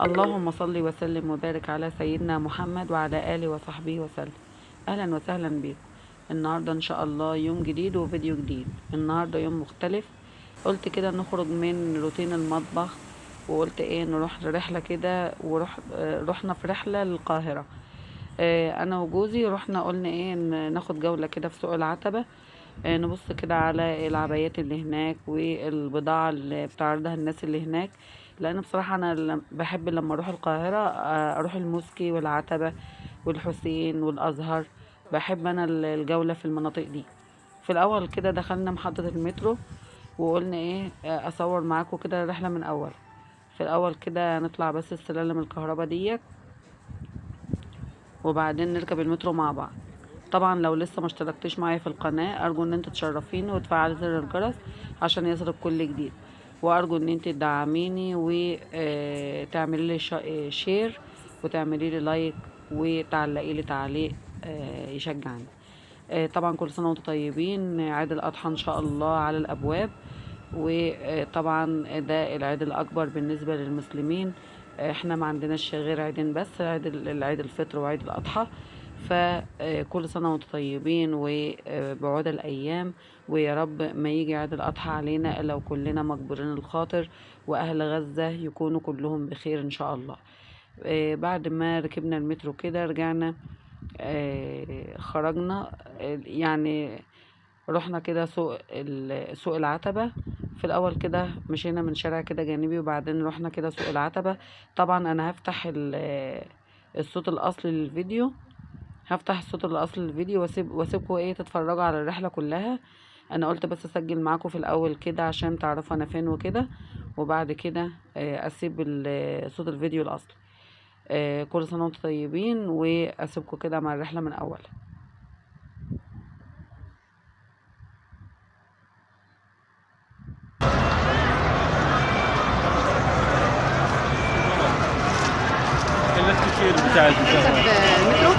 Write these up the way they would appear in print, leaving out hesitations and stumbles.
اللهم صل وسلم وبارك على سيدنا محمد وعلى آله وصحبه وسلم. أهلا وسهلا بكم. النهاردة إن شاء الله يوم جديد وفيديو جديد. النهاردة يوم مختلف، قلت كده نخرج من روتين المطبخ، وقلت ايه نروح رحلة كده رحنا في رحلة للقاهرة. انا وجوزي رحنا، قلنا ايه ناخد جولة كده في سوق العتبة. نبص كده على العبايات اللي هناك والبضاعة اللي بتعرضها الناس اللي هناك، لان بصراحة انا بحب لما اروح القاهرة اروح الموسكي والعتبة والحسين والازهر. بحب انا الجولة في المناطق دي. في الاول كده دخلنا محطة المترو، وقلنا ايه اصور معاكم كده الرحلة من اول. في الاول كده نطلع بس السلالم الكهرباء ديت، وبعدين نركب المترو مع بعض. طبعا لو لسه ما اشتركتش معايا في القناة، ارجو ان انت تشرفيني وتفعلي زر الجرس عشان يصلك كل جديد، وارجو ان انت تدعميني وتعملي لي شير، وتعملي لي لايك، وتعلقي لي تعليق يشجعني. طبعا كل سنة وانتم طيبين، عيد الأضحى إن شاء الله على الأبواب. وطبعا ده العيد الأكبر بالنسبة للمسلمين. احنا ما عندناش غير عيدين بس، العيد الفطر وعيد الأضحى. فكل سنة وانتم طيبين وبعود الأيام، ويا رب ما يجي عيد الأضحى علينا إلا وكلنا مجبورين الخاطر، وأهل غزة يكونوا كلهم بخير إن شاء الله. بعد ما ركبنا المترو كده رجعنا، خرجنا، يعني رحنا كده سوق العتبة. في الأول كده مشينا من شارع كده جانبي، وبعدين رحنا كده سوق العتبة. طبعا أنا هفتح الصوت الأصلي للفيديو، هفتح الصوت الأصلي للفيديو واسيبكم ايه تتفرجوا على الرحلة كلها. أنا قلت بس أسجل معاكم في الأول كده عشان تعرفوا أنا فين وكده، وبعد كده أسيب صوت الفيديو الأصلي. كل سنة وانتم طيبين، واسيبكم كده مع الرحلة من اول. الكتير بتاع المترو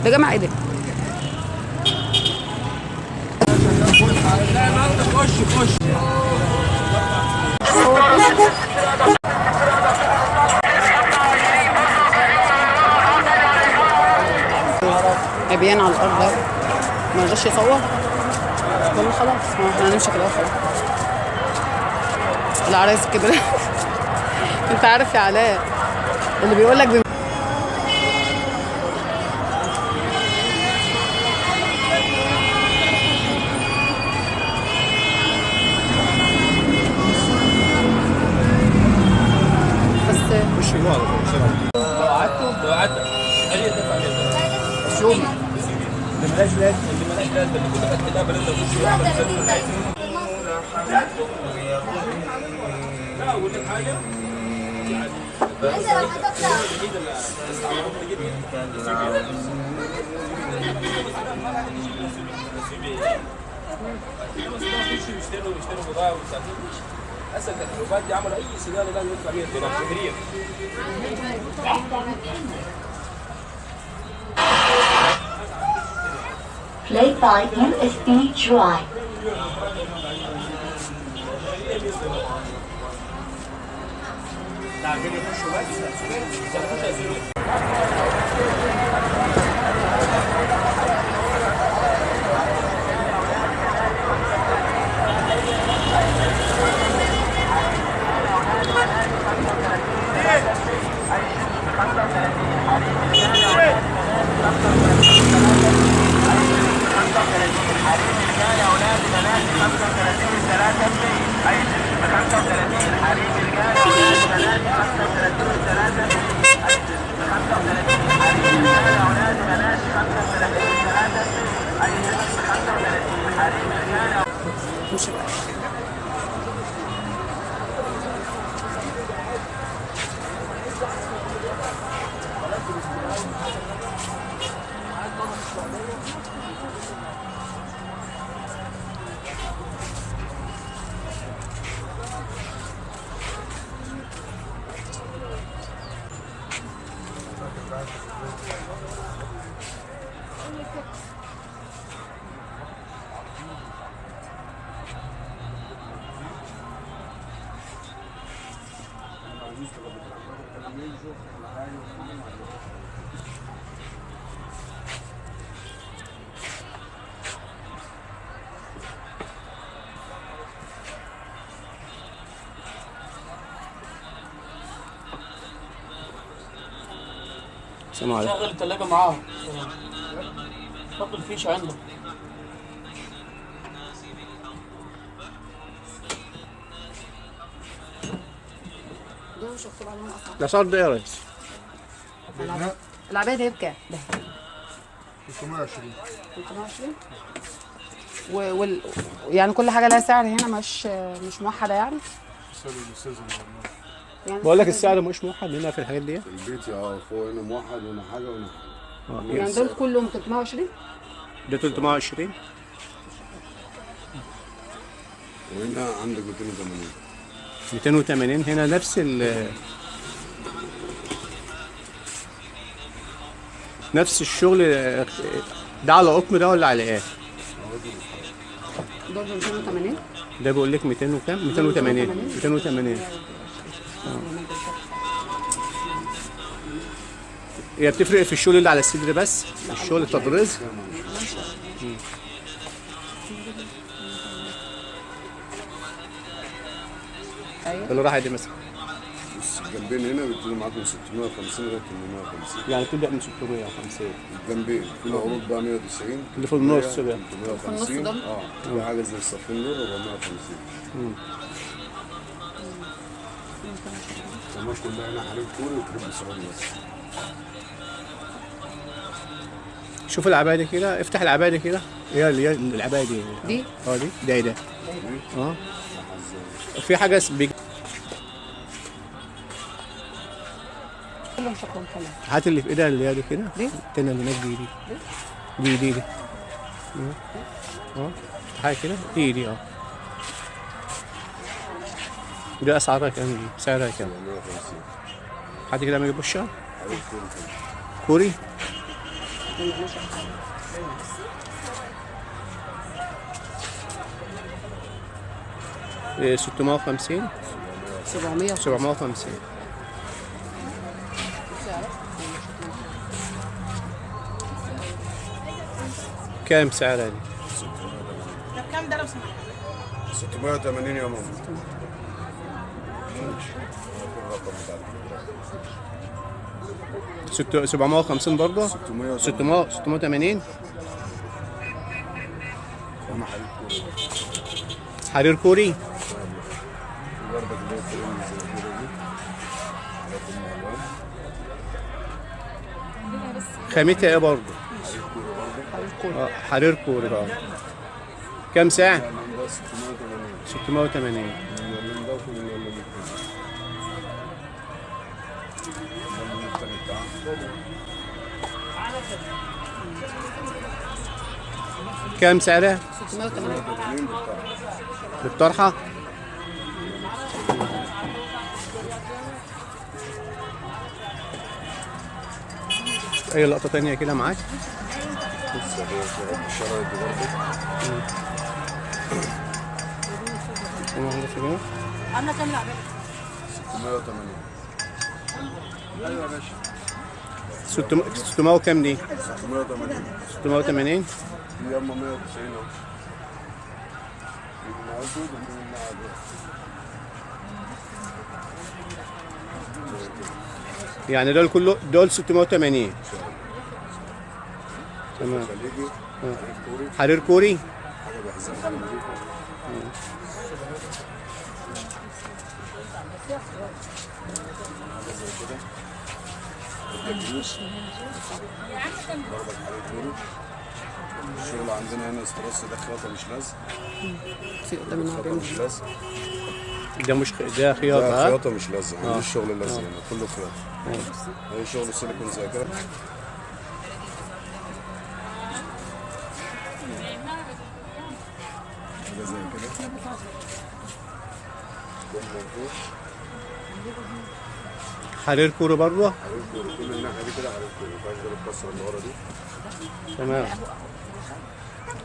ده جامع ايه ده؟ لا ما انت خش عبيان على الارض ده، ما رضاش يصور. والله خلاص، ما احنا هنمشي كده خلاص. العرايس كده انت عارف يا علاء اللي بيقول لك بس مش واضح لو قعدت خليه يدفع عليه شوفي اللي ملاش لازمه اللي كل فتح ده بلد تخش لا اقول لك حاجه يشتروا بضاعه ومسافرين. هسه التكلفات دي عملوا اي سياره لازم يدفع $100 شهريا. Played by MSB Drive. الحريم السلام عليكم. شغل الثلاجة معاها. حط الفيشة عندك. دول مش مكتوب عليهم اصلا. الاسعار ده يا ريس؟ العباية دي بكام؟ ده 320. 320 يعني كل حاجة لها سعر هنا مش موحدة يعني؟ بقول لك السعر مش موحد هنا في الحاجات دي. البيت فوق هنا موحد وهنا حاجه وهنا حاجه. يعني دول كلهم 320؟ ده 320 وهنا عندك 280. 280 هنا نفس نفس الشغل. ده على قطن ده ولا على ايه؟ دول 280؟ ده بيقول لك 200 وكام؟ 280. 280. هي بتفرق في الشغل اللي على الصدر بس؟ الشغل التطريز؟ ايوه. اللي راح دي مثلا بص الجنبين هنا بيبتدوا معاك من 650 لغايه 850. يعني تبدا من 650. الجنبين في العروض بقى 190. اللي في النص ده 350. في حاجه زي الصفين دول 450. كمان كلها هنا حريم كوري وكريم سعودي بس. شوف العباية دي كده، افتح العباية دي كده. هي العباية دي دي؟ دي ده ايه ده؟ في حاجة كلهم شكلهم حلو. هات اللي في ايدها اللي هي دي كده. دي؟ التانية اللي هناك دي حاجة كده. دي دي اسعارها كام دي؟ سعرها كام؟ 450. حد كده ما يجيبوش كوري. إيه 650 750. كام سعرها دي؟ كام ده لو سمحت؟ 680 يا ماما. ست 750 برضه. 680. حرير كوري. خامتها ايه برضه؟ حرير كوري بقى. كام ساعة؟ 680. كام سعرها؟ 680 بالطرحة. اي لقطة تانية كده معاك؟ الشرايط دي برضه عاملة كام لعبة؟ 680. ايوه يا باشا. 600 وكام دي؟ 680. 680. دي ياما 190 اهو. دي من عدود ودي من عدود. يعني دول 680. تمام. خليجي. كوري. حرير كوري. حاجه بحزام حاجه نظيفه. برضك حرير كوري. الشغل عندنا هنا استرس ده خياطه مش لازم. في قدام خياطه مش لازم. ده مش ده خياطة. ده ها؟ خياطه مش لازم. مش الشغل لازم هنا كله خياطه. هي شغل سيليكون زي كده. حاجه زي كده. كل منفوخ. حرير كوري برضه. حرير كوري كل الناحيه دي كده حرير كوري. ما ينفعش غير الكسره اللي ورا دي. تمام.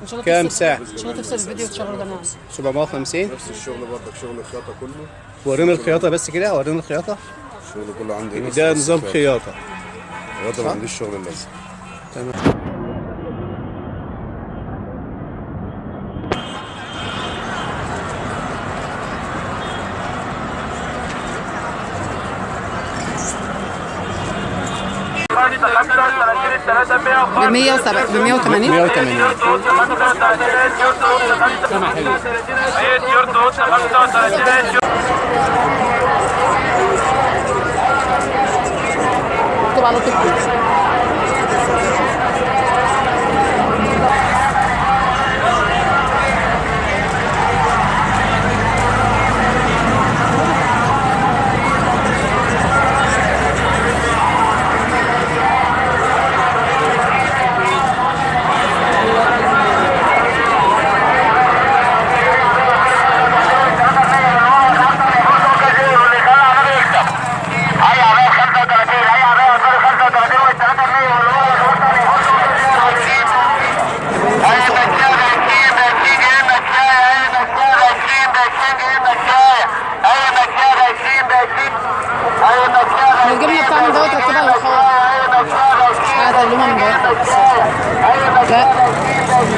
إن شاء الله كام تفصل- ساعة؟ ان شاء الله تفصل الفيديو وتشغله ده معانا. 750. نفس الشغل برضك شغل الخياطه كله. ورينا الخياطة بس كده. ورينا الخياطة. الشغل كله عندي هنا. ده نظام خياطه. خياطه ما عنديش شغل اللزق. تمام. ب 180 180. سامع حلو. مكتوب على طول. الجبنه بتاعنا دوت ركبها للحوار. هذا اللي من دوت.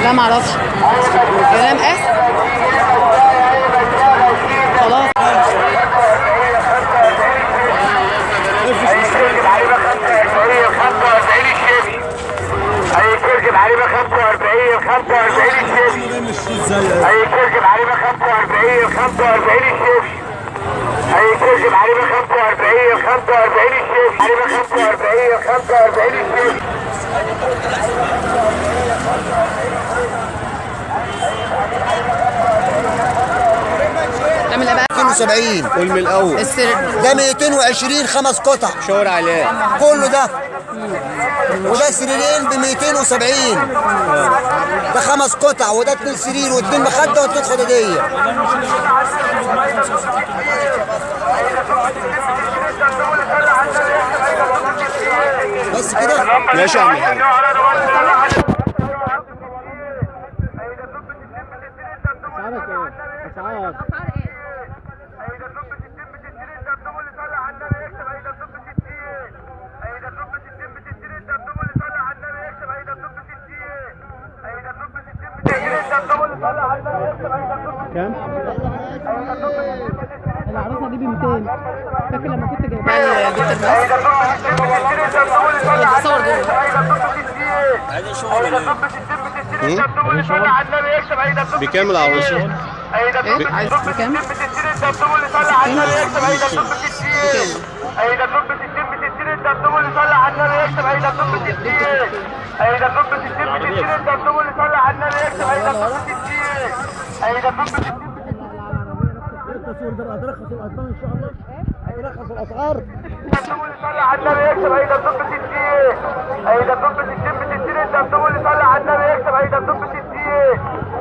لا معرفش. كلام خلاص. هيتركب عليه 45 الشبشب. هيتركب عليه 45 الشبشب. هيتركب عليه 45 الشبشب. عليه 45 الشبشب. تعمل ايه بقى؟ 270. قول من الاول. ده 220 5 قطع. شاور عليه. كله ده. وده سريرين ب 270. ده 5 قطع وده 2 سرير و2 مخده و2 خداديه. بس كده. ماشي يا عم الحاج. اسعارك ايه؟ كام؟ العروسه دي ب 200. فاكر لما كنت جايبها بنت الناس؟ صور جوه. عايزين شغل بكام العروسه؟ ايه؟ عايز بكام؟ التصوير ده هترخص الاسعار ان شاء الله. هترخص الاسعار. صلى على النبي يكتب هيدا الطب 60. هيدا الطب 60 ب 60 انت بتقول لي صلى على النبي يكتب هيدا الطب 60.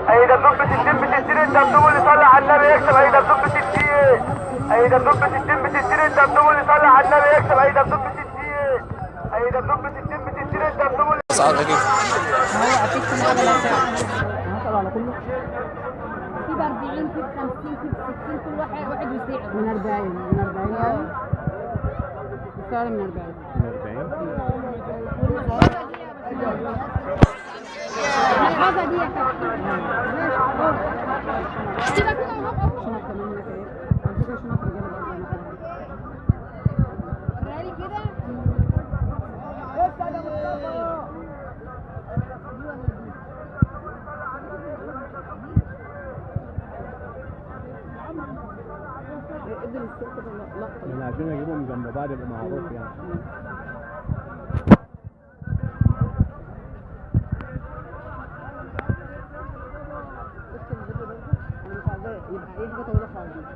هيدا الطب 60 ب 60 انت بتقول لي صلى على النبي يكتب هيدا الطب 60. هيدا الطب 60 ب 60 انت بتقول لي صلى على النبي يكتب هيدا الطب 60. هيدا الطب 60 ب 60 انت بتقول لي اسعار ايه؟ هو اكيد كان هذا هنسال على كله. في ب 40 في ب 50 في ب 60 كل واحد وسعر. من 40 يعني. السعر من 40. المحفظة دي يا كابتن. سيبك منها ونقف. شنط كمان هناك ايه؟ على فكره شنط رجاله برضه. وريني كده. ادي للست كده لقطه. احنا عايزين نجيبهم جنب بعض يبقى معروف يعني. يبقى اي حاجه طويله خالص.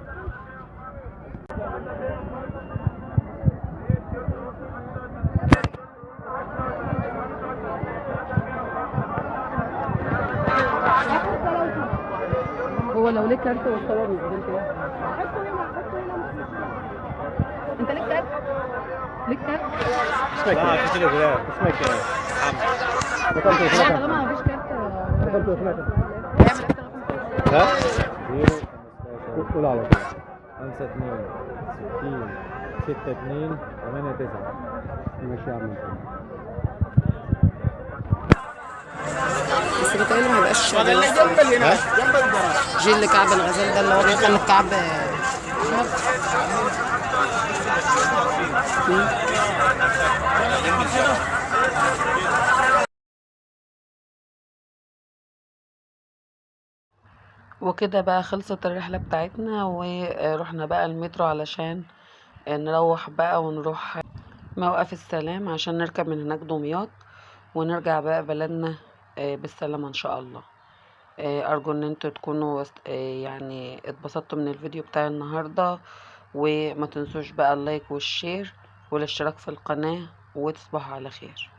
هو لو ليك كارت والصور قدام كده. انت ليك كارت؟ ليك كارت؟ اسمك ايه؟ في تليجرام. اسمك ايه؟ محمد. رقم تليفونك لا طالما مفيش كارت. رقم تليفونك اعمل انت ها؟ قول على طول. 52 60 6289. ماشي يا عم. بس بتهيألي ما يبقاش اللي جنب هنا جنب الجراج. جيل كعب الغزال ده اللي هو بيخلي الكعب احمر. وكده بقى خلصت الرحلة بتاعتنا، ورحنا بقى المترو علشان نروح بقى ونروح موقف السلام عشان نركب من هناك دمياط ونرجع بقى بلدنا بالسلامة ان شاء الله. ارجو ان انتوا تكونوا يعني اتبسطتوا من الفيديو بتاع النهاردة، وما تنسوش بقى اللايك والشير والاشتراك في القناة، وتصبحوا على خير.